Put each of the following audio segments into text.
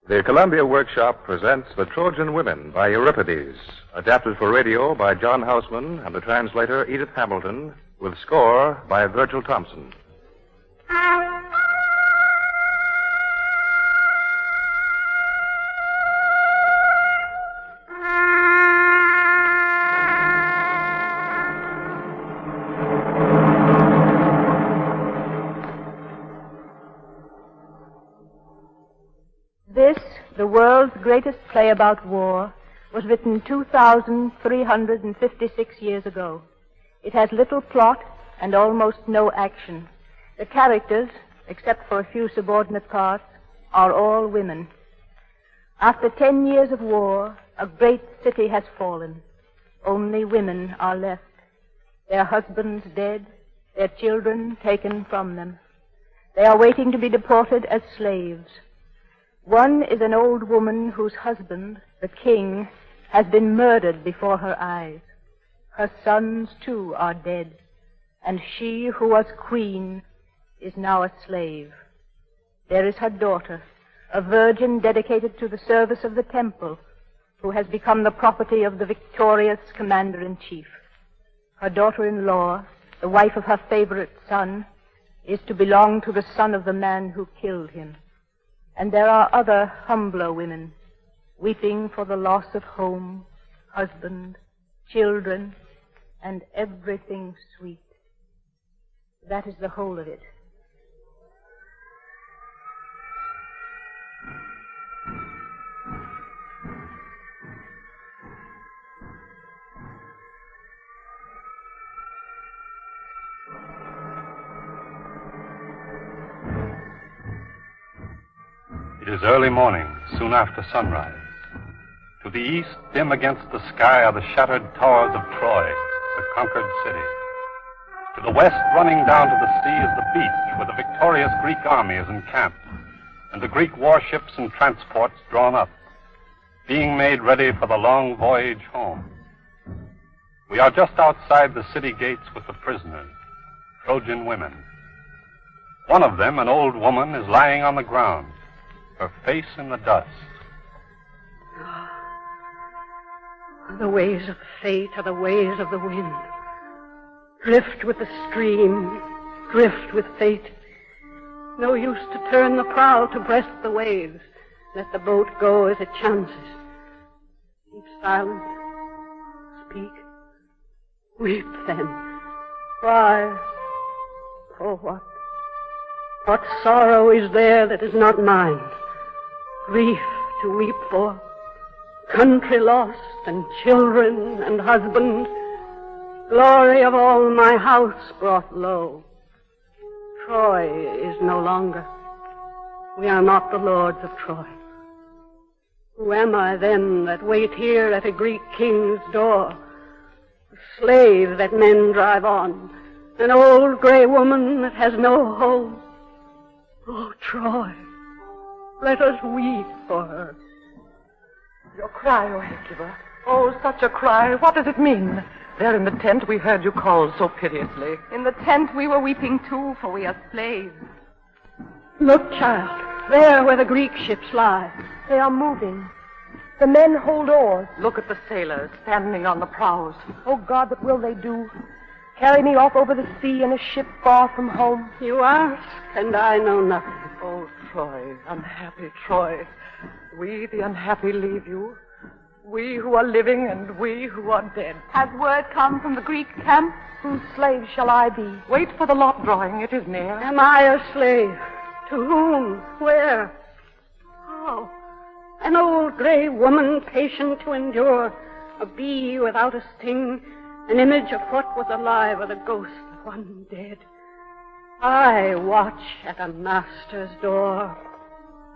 The Columbia Workshop presents The Trojan Women by Euripides, adapted for radio by John Houseman and the translator Edith Hamilton, with score by Virgil Thompson. This, the world's greatest play about war, was written 2,356 years ago. It has little plot and almost no action. The characters, except for a few subordinate parts, are all women. After 10 years of war, a great city has fallen. Only women are left. Their husbands dead, their children taken from them. They are waiting to be deported as slaves. One is an old woman whose husband, the king, has been murdered before her eyes. Her sons, too, are dead, and she who was queen is now a slave. There is her daughter, a virgin dedicated to the service of the temple, who has become the property of the victorious commander-in-chief. Her daughter-in-law, the wife of her favorite son, is to belong to the son of the man who killed him. And there are other, humbler women, weeping for the loss of home, husband, children, and everything sweet. That is the whole of it. It is early morning, soon after sunrise. To the east, dim against the sky, are the shattered towers of Troy, the conquered city. To the west, running down to the sea, is the beach where the victorious Greek army is encamped, and the Greek warships and transports drawn up, being made ready for the long voyage home. We are just outside the city gates with the prisoners, Trojan women. One of them, an old woman, is lying on the ground, her face in the dust. The ways of fate are the ways of the wind. Drift with the stream, drift with fate. No use to turn the prow to breast the waves. Let the boat go as it chances. Keep silent. Speak. Weep then. Cry. For what? What sorrow is there that is not mine? Grief to weep for, country lost, and children and husband, glory of all my house brought low. Troy is no longer. We are not the lords of Troy. Who am I then that wait here at a Greek king's door? A slave that men drive on, an old gray woman that has no home. Oh, Troy, let us weep for her. Your cry, O Hecuba. Oh, such a cry. What does it mean? There in the tent we heard you call so piteously. In the tent we were weeping too, for we are slaves. Look, child, there where the Greek ships lie. They are moving. The men hold oars. Look at the sailors standing on the prows. Oh, God, what will they do? Carry me off over the sea in a ship far from home? You ask, and I know nothing. Oh, Troy, unhappy Troy. We, the unhappy, leave you. We who are living and we who are dead. Has word come from the Greek camp? Whose slave shall I be? Wait for the lot drawing. It is near. Am I a slave? To whom? Where? How? An old gray woman patient to endure. A bee without a sting. An image of what was alive or the ghost of one dead. I watch at a master's door.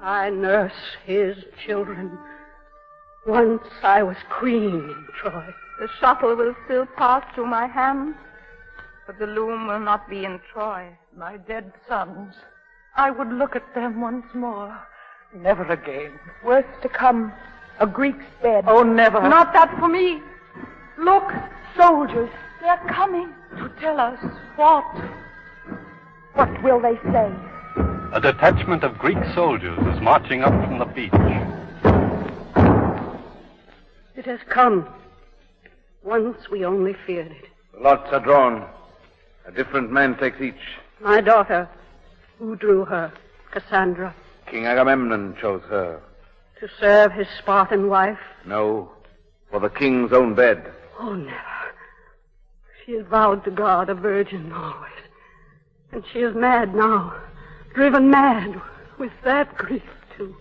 I nurse his children. Once I was queen in Troy. The shuttle will still pass through my hands, but the loom will not be in Troy. My dead sons. I would look at them once more. Never again. Worse to come. A Greek's bed. Oh, never. Not that for me. Look, soldiers. They're coming. To tell us what? What will they say? A detachment of Greek soldiers is marching up from the beach. It has come. Once we only feared it. The lots are drawn. A different man takes each. My daughter. Who drew her? Cassandra. King Agamemnon chose her. To serve his Spartan wife? No, for the king's own bed. Oh, never. She is vowed to God, a virgin always. And she is mad now. Driven mad with that grief, too.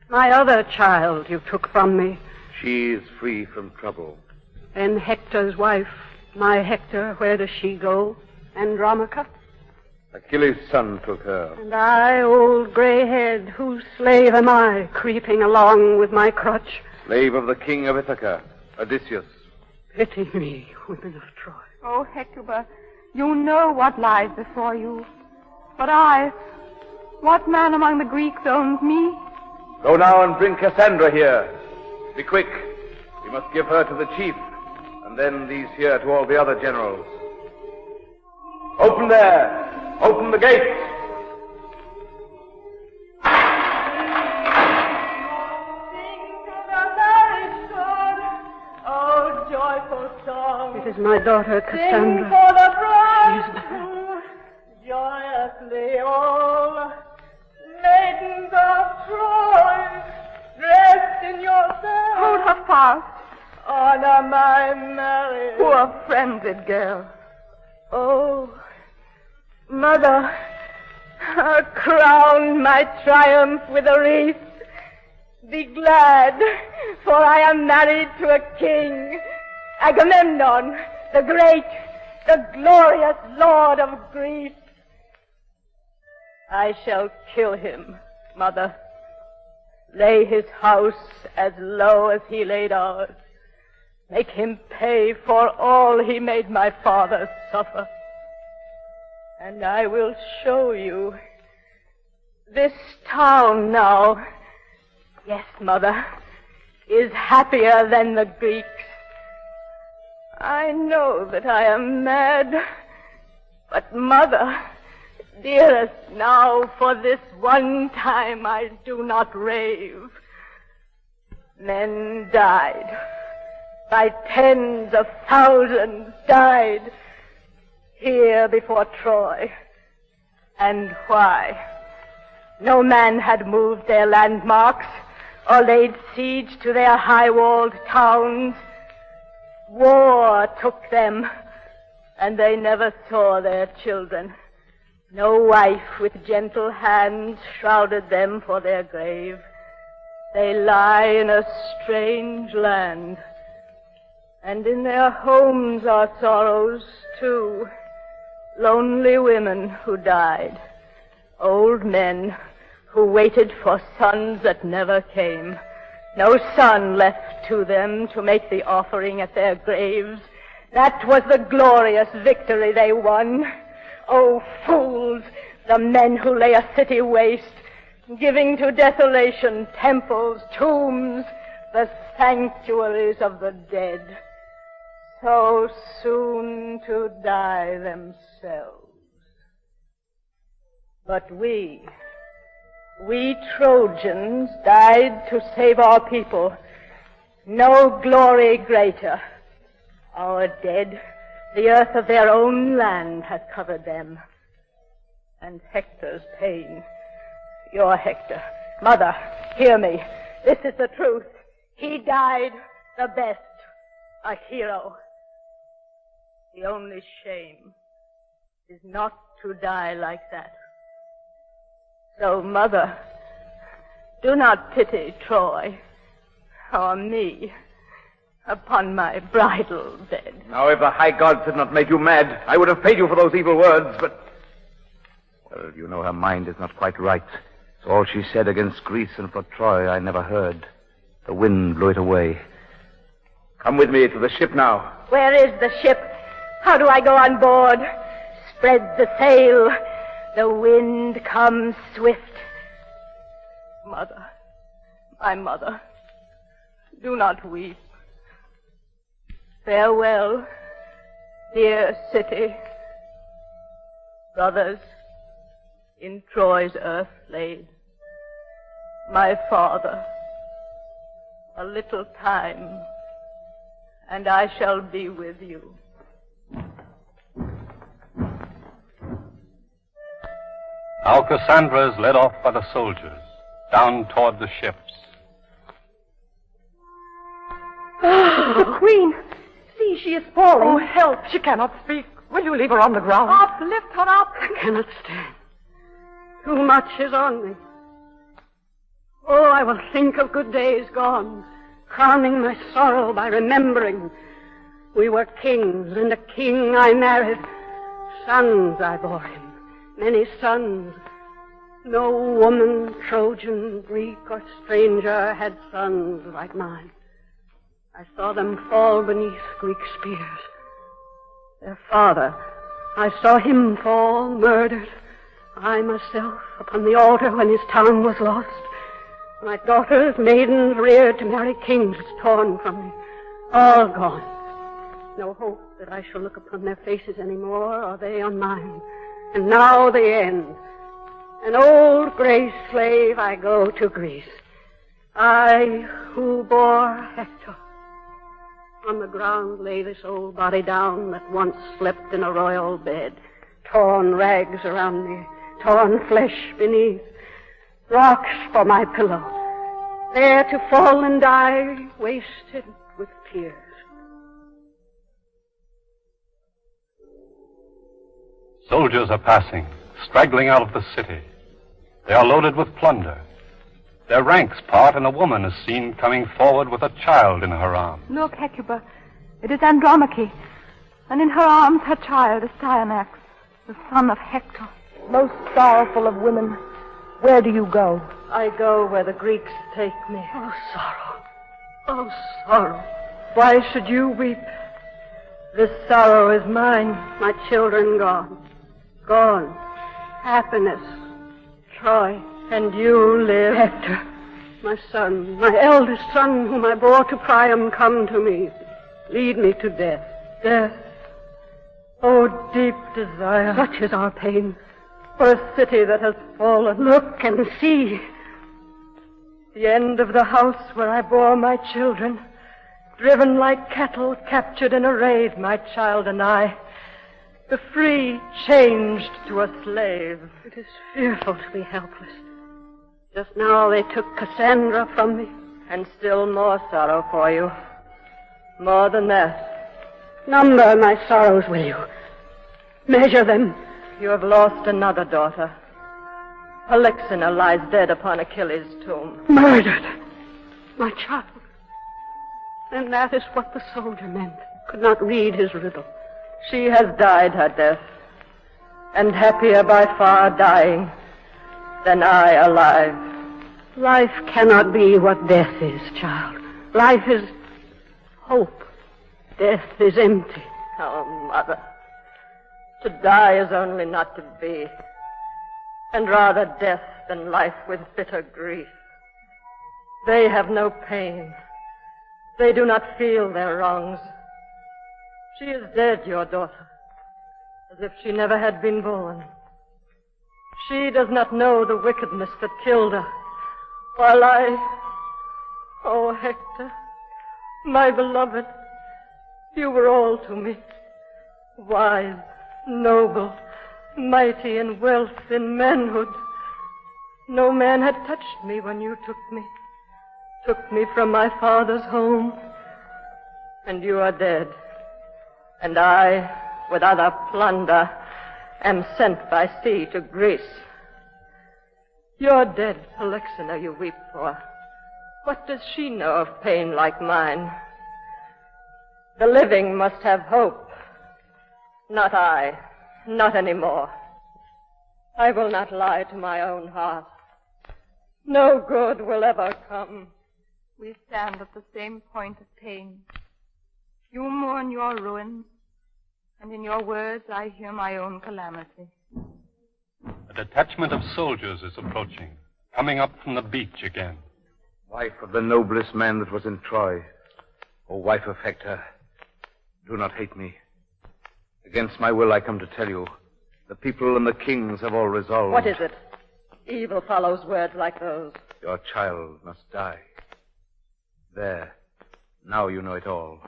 My other child you took from me. She is free from trouble. And Hector's wife, my Hector, where does she go? Andromache? Achilles' son took her. And I, old gray-haired, whose slave am I, creeping along with my crutch? Slave of the king of Ithaca, Odysseus. Pity me, women of Troy. Oh, Hecuba, you know what lies before you. But I, what man among the Greeks owns me? Go now and bring Cassandra here. Be quick. We must give her to the chief, and then these here to all the other generals. Open there! Open the gate! Oh, joyful song. It is my daughter, Cassandra. Sing for the She is bride. Joyously all maidens of Troy, dressed in your best. Hold her fast. Honor my marriage. Poor frenzied girl. Oh, mother, crown my triumph with a wreath. Be glad, for I am married to a king, Agamemnon, the great, the glorious lord of Greece. I shall kill him, mother. Lay his house as low as he laid ours. Make him pay for all he made my father suffer. And I will show you this town now. Yes, mother, is happier than the Greeks. I know that I am mad, but mother, dearest, now for this one time I do not rave. Men died. By tens of thousands died here before Troy. And why? No man had moved their landmarks or laid siege to their high-walled towns. War took them, and they never saw their children. No wife with gentle hands shrouded them for their grave. They lie in a strange land, and in their homes are sorrows, too. Lonely women who died, old men who waited for sons that never came. No son left to them to make the offering at their graves. That was the glorious victory they won. Oh, fools, the men who lay a city waste, giving to desolation temples, tombs, the sanctuaries of the dead, so soon to die themselves. But we Trojans died to save our people. No glory greater. Our dead, the earth of their own land has covered them. And Hector's pain, your Hector. Mother, hear me. This is the truth. He died the best, a hero. The only shame is not to die like that. So, mother, do not pity Troy or me upon my bridal bed. Now, if the high gods had not made you mad, I would have paid you for those evil words, but... Well, you know her mind is not quite right. So all she said against Greece and for Troy I never heard. The wind blew it away. Come with me to the ship now. Where is the ship? How do I go on board? Spread the sail. The wind comes swift. Mother, my mother, do not weep. Farewell, dear city. Brothers, in Troy's earth laid. My father, a little time, and I shall be with you. Now Cassandra is led off by the soldiers, down toward the ships. The Queen! See, she is falling. Oh, help! She cannot speak. Will you leave her on the ground? Up, lift her up. I cannot stand. Too much is on me. Oh, I will think of good days gone, crowning my sorrow by remembering we were kings, and a king I married. Sons I bore him, many sons. No woman, Trojan, Greek, or stranger had sons like mine. I saw them fall beneath Greek spears. Their father, I saw him fall, murdered. I myself upon the altar when his town was lost. My daughters, maidens reared to marry kings, torn from me, all gone. No hope that I shall look upon their faces any more, or they on mine. And now the end. An old gray slave, I go to Greece. I who bore Hector. On the ground lay this old body down that once slept in a royal bed. Torn rags around me, torn flesh beneath, rocks for my pillow. There to fall and die, wasted with tears. Soldiers are passing, straggling out of the city. They are loaded with plunder. Their ranks part, and a woman is seen coming forward with a child in her arms. Look, Hecuba. It is Andromache. And in her arms her child is Ajax, the son of Hector. Most sorrowful of women, where do you go? I go where the Greeks take me. Oh, sorrow. Oh, sorrow. Why should you weep? This sorrow is mine. My children gone. Gone. Happiness. Troy. And you live. Hector. My son, my eldest son, whom I bore to Priam, come to me. Lead me to death. Death. Oh, deep desire. Such is our pain. For a city that has fallen. Look and see. The end of the house where I bore my children. Driven like cattle, captured in a raid, my child and I. The free changed to a slave. It is fearful to be helpless. Just now they took Cassandra from me. And still more sorrow for you. More than that. Number my sorrows, will you? Measure them. You have lost another daughter. Polyxena lies dead upon Achilles' tomb. Murdered. My child. And that is what the soldier meant. Could not read his riddle. She has died her death. And happier by far dying than I alive. Life cannot be what death is, child. Life is hope. Death is empty. Oh, Mother. To die is only not to be. And rather death than life with bitter grief. They have no pain. They do not feel their wrongs. She is dead, your daughter, as if she never had been born. She does not know the wickedness that killed her, while oh, Hector, my beloved, you were all to me. Wise, noble, mighty in wealth, in manhood. No man had touched me when you took me from my father's home. And you are dead. And I, with other plunder, am sent by sea to Greece. You're dead, Polyxena, you weep for. What does she know of pain like mine? The living must have hope. Not I, not anymore. I will not lie to my own heart. No good will ever come. We stand at the same point of pain. You mourn your ruins, and in your words I hear my own calamity. A detachment of soldiers is approaching, coming up from the beach again. Wife of the noblest man that was in Troy, O wife of Hector, do not hate me. Against my will I come to tell you, The people and the kings have all resolved. What is it? Evil follows words like those. Your child must die. There. Now you know it all.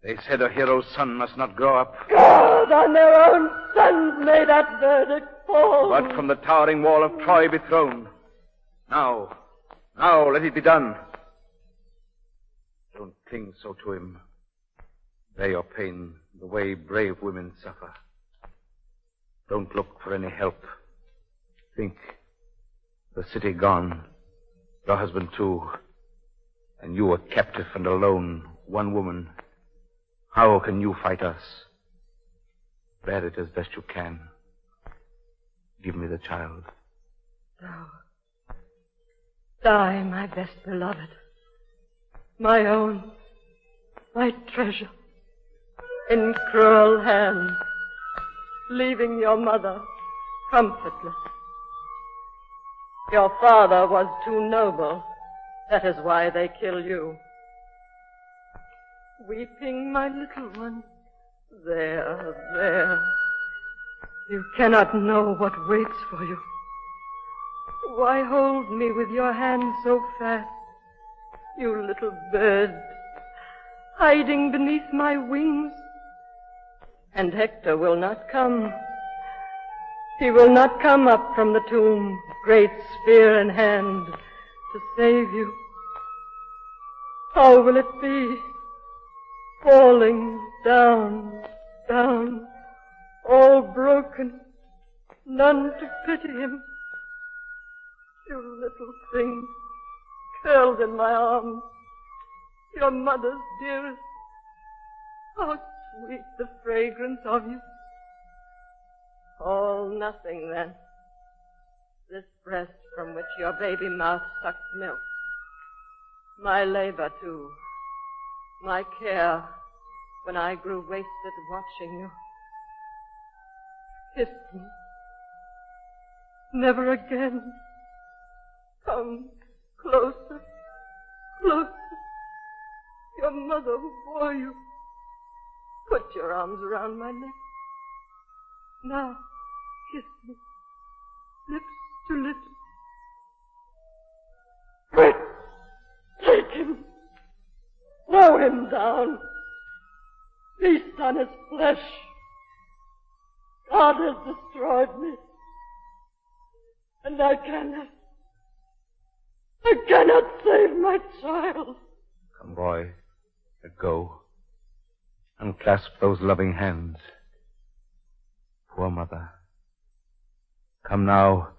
They said a hero's son must not grow up. God, on their own sons may that verdict fall. But from the towering wall of Troy be thrown. Now, let it be done. Don't cling so to him. Bear your pain the way brave women suffer. Don't look for any help. Think. The city gone. Your husband, too. And you a captive and alone, one woman. How can you fight us? Bear it as best you can. Give me the child. No. Die, my best beloved. My own. My treasure. In cruel hands. Leaving your mother comfortless. Your father was too noble. That is why they kill you. Weeping, my little one. There. You cannot know what waits for you. Why hold me with your hand so fast? You little bird, hiding beneath my wings. And Hector will not come. He will not come up from the tomb, great spear in hand, to save you. How will it be? Falling down, all broken, none to pity him. You little thing, curled in my arms, your mother's dearest. How sweet the fragrance of you. All nothing, then. This breast from which your baby mouth sucked milk. My labor, too. My care when I grew wasted watching you. Kiss me. Never again. Come closer. Your mother who bore you. Put your arms around my neck. Now, kiss me. Lips to lips. Quick! Take him. Throw him down. Feast on his flesh. God has destroyed me. And I cannot save my child. Come, boy. Let go. Unclasp those loving hands. Poor mother. Come now,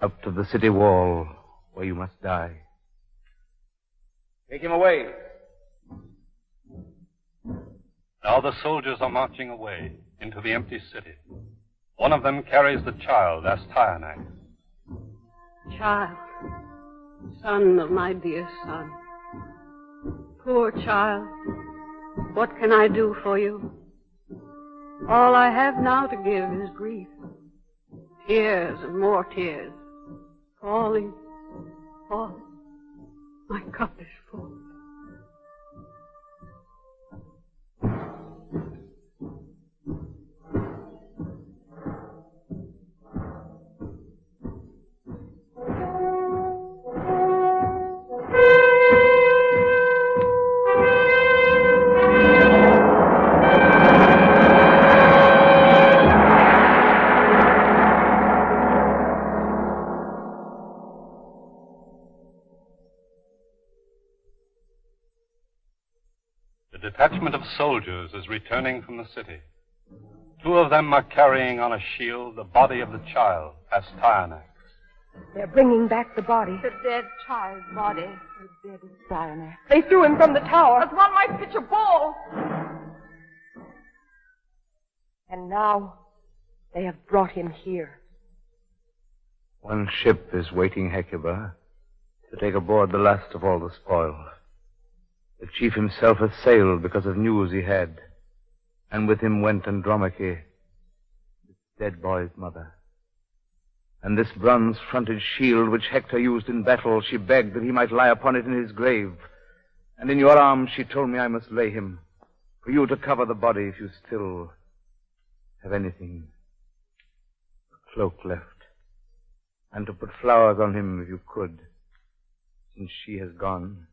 up to the city wall, where you must die. Take him away. Now the soldiers are marching away into the empty city. One of them carries the child, Astyanax. Child, son of my dear son. Poor child, what can I do for you? All I have now to give is grief. Tears and more tears. Falling. My cup is full. A detachment of soldiers is returning from the city. Two of them are carrying on a shield the body of the child, Astyanax. They're bringing back the body. The dead child's body. The dead Astyanax. They threw him from the tower. As one might pitch a ball. And now they have brought him here. One ship is waiting Hecuba to take aboard the last of all the spoil. The chief himself has sailed because of news he had, and with him went Andromache, this dead boy's mother. And this bronze-fronted shield which Hector used in battle, she begged that he might lie upon it in his grave. And in your arms she told me I must lay him, for you to cover the body if you still have anything, a cloak left, and to put flowers on him if you could, since she has gone.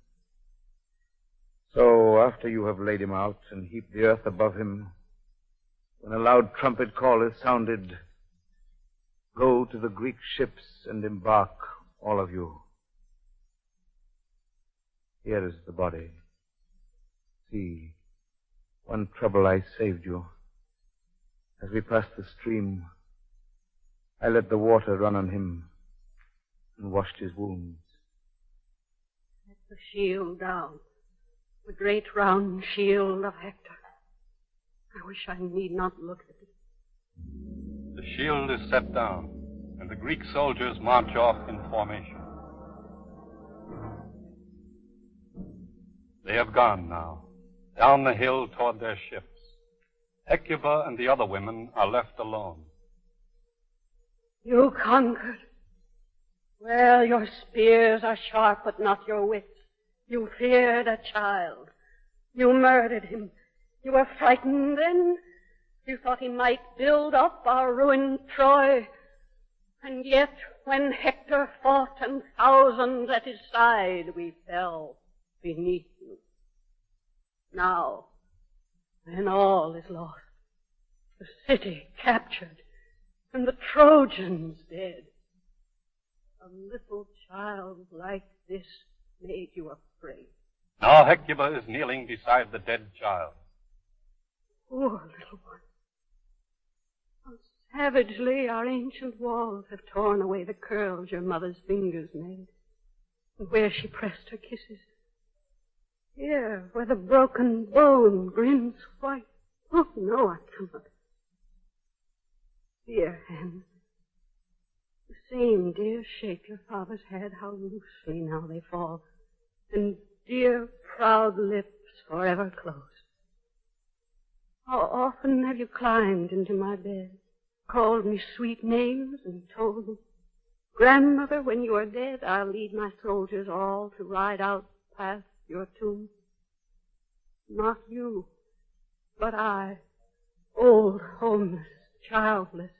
So, after you have laid him out and heaped the earth above him, when a loud trumpet call is sounded, go to the Greek ships and embark, all of you. Here is the body. See, one trouble I saved you. As we passed the stream, I let the water run on him and washed his wounds. Let the shield down, the great round shield of Hector. I wish I need not look at it. The shield is set down, and the Greek soldiers march off in formation. They have gone now, down the hill toward their ships. Hecuba and the other women are left alone. You conquered. Well, your spears are sharp, but not your wits. You feared a child. You murdered him. You were frightened then. You thought he might build up our ruined Troy. And yet, when Hector fought and thousands at his side, we fell beneath you. Now, when all is lost, the city captured, and the Trojans dead, a little child like this made you afraid. Now Hecuba is kneeling beside the dead child. Poor little one. How savagely our ancient walls have torn away the curls your mother's fingers made, and where she pressed her kisses. Here, where the broken bone grins white. Oh, no, I cannot. Dear hand, the same dear shape your fathers had, how loosely now they fall, and dear proud lips forever closed. How often have you climbed into my bed, called me sweet names, and told me, Grandmother, when you are dead, I'll lead my soldiers all to ride out past your tomb. Not you, but I, old, homeless, childless,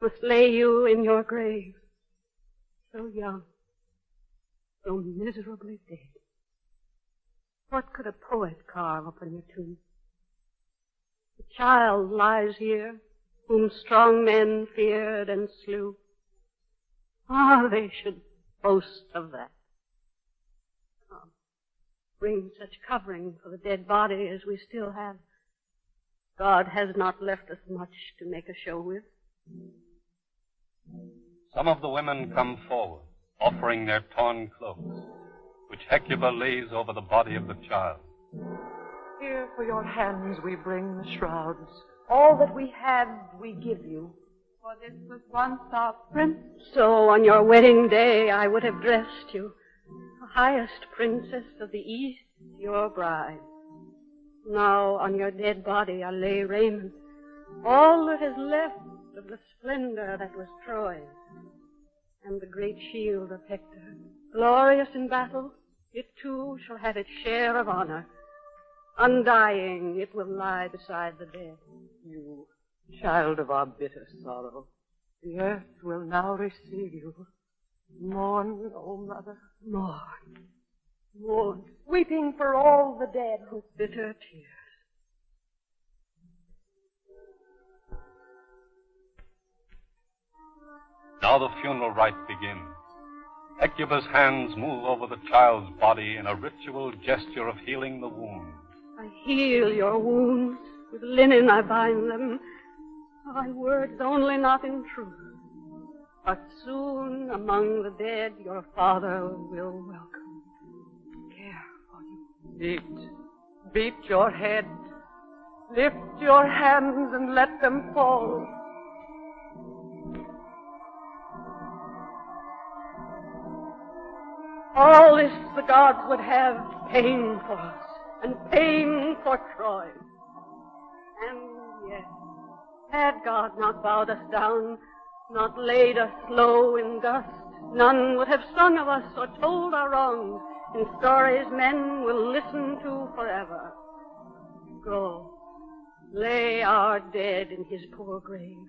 must lay you in your grave, so young, so miserably dead. What could a poet carve upon your tomb? The child lies here, whom strong men feared and slew. Ah, they should boast of that. Bring such covering for the dead body as we still have. God has not left us much to make a show with. Some of the women come forward, offering their torn cloaks, which Hecuba lays over the body of the child. Here for your hands we bring the shrouds. All that we have we give you. For this was once our prince. So on your wedding day I would have dressed you, the highest princess of the East, your bride. Now on your dead body I lay raiment, all that is left of the splendor that was Troy's, and the great shield of Hector, glorious in battle, it too shall have its share of honor. Undying, it will lie beside the dead. You, child of our bitter sorrow, the earth will now receive you. Mourn, O mother. Mourn, mourn, Weeping for all the dead. with bitter tears. Now the funeral rite begins. Hecuba's hands move over the child's body in a ritual gesture of healing the wound. I heal your wounds, with linen I bind them, by words only, not in truth. But soon among the dead your father will welcome, care for you. Beat your head. Lift your hands and let them fall. All this the gods would have pain for us, and pain for Troy. And yet, had God not bowed us down, not laid us low in dust, none would have sung of us or told our wrongs in stories men will listen to forever. Go, Lay our dead in his poor grave,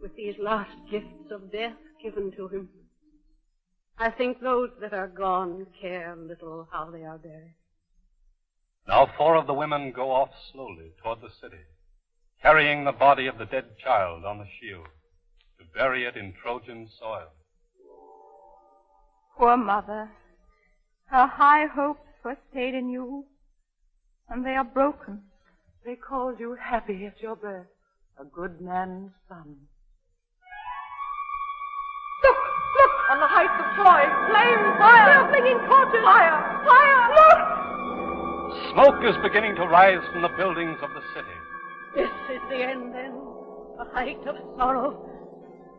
with these last gifts of death given to him. I think those that are gone care little how they are buried. Now 4 of the women go off slowly toward the city, carrying the body of the dead child on the shield to bury it in Trojan soil. Poor mother, her high hopes were stayed in you, and they are broken. They called you happy at your birth, a good man's son. Look! On the heights of Troy! Flame! Fire! They are flinging torches! Fire! Fire! Look! Smoke is beginning to rise from the buildings of the city. This is the end, then, the height of sorrow.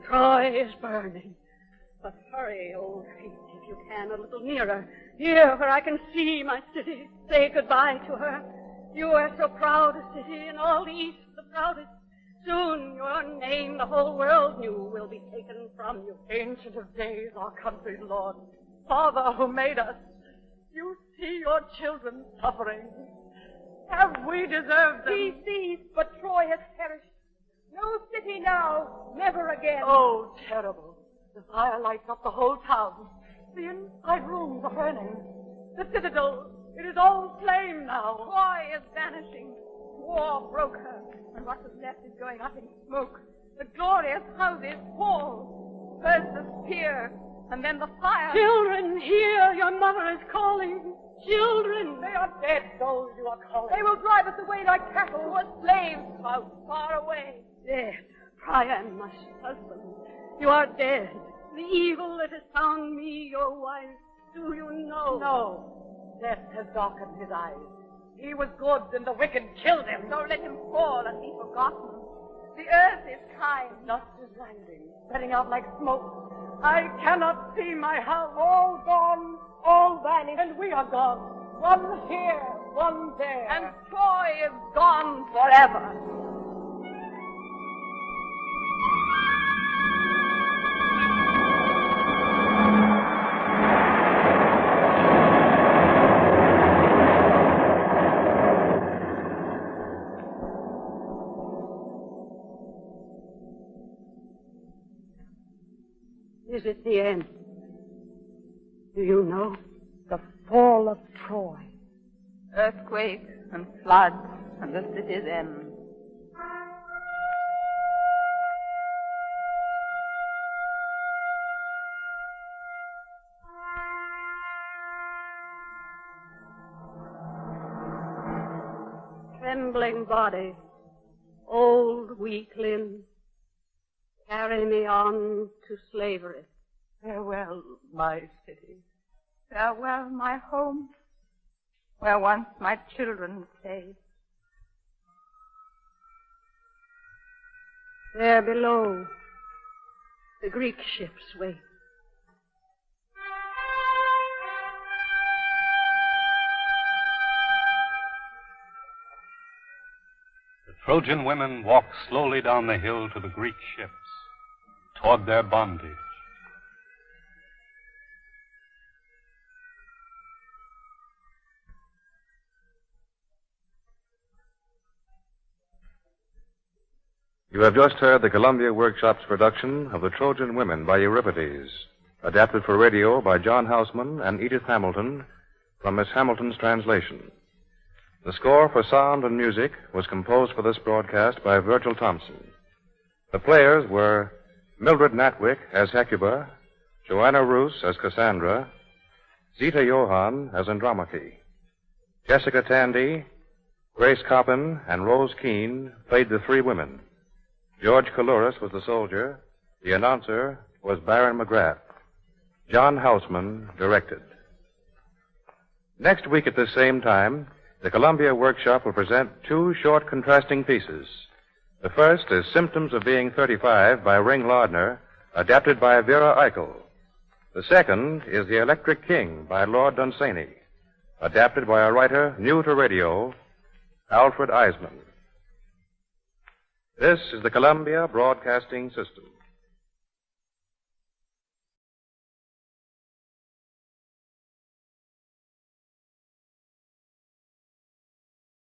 Troy is burning. But hurry, old feet, if you can, a little nearer. Here, where I can see my city. Say goodbye to her. You are so proud a city, in all the East the proudest. Soon your name the whole world knew will be taken from you. Ancient of days, our country's Lord, Father who made us, you see your children suffering. Have we deserved them? We see, but Troy has perished. No city now, never again. Oh, terrible. The fire lights up the whole town. The inside rooms are burning. The citadel, it is all flame now. Troy is vanishing. War broke her, and what was left is going up in smoke. The glorious houses fall. First the spear, and then the fire. Children, hear, your mother is calling. Children! They are dead, those you are calling. They will drive us away like cattle to a slave's house far away. Dead. Priam, my husband, you are dead. The evil that has found me, your wife, do you know? No. Death has darkened his eyes. He was good, and the wicked killed him. So let him fall and be forgotten. The earth is kind. Dust is rising, spreading out like smoke. I cannot see my house. All gone, all vanished. And we are gone. One here, one there. And Troy is gone forever. Is it the end? Do you know? The fall of Troy. Earthquake and floods and the city's end. Trembling body, old weak limbs, carry me on to slavery. Farewell, my city. Farewell, my home, where once my children stayed. There below, the Greek ships wait. The Trojan women walk slowly down the hill to the Greek ships, toward their bondage. You have just heard the Columbia Workshop's production of The Trojan Women by Euripides, adapted for radio by John Houseman and Edith Hamilton from Miss Hamilton's translation. The score for sound and music was composed for this broadcast by Virgil Thompson. The players were Mildred Natwick as Hecuba, Joanna Roos as Cassandra, Zita Johann as Andromache. Jessica Tandy, Grace Coppin, and Rose Keene played the 3 women. George Coulouris was the soldier. The announcer was Baron McGrath. John Houseman directed. Next week at this same time, the Columbia Workshop will present 2 short contrasting pieces. The first is Symptoms of Being 35 by Ring Lardner, adapted by Vera Eichel. The second is The Electric King by Lord Dunsany, adapted by a writer new to radio, Alfred Eisman. This is the Columbia Broadcasting System.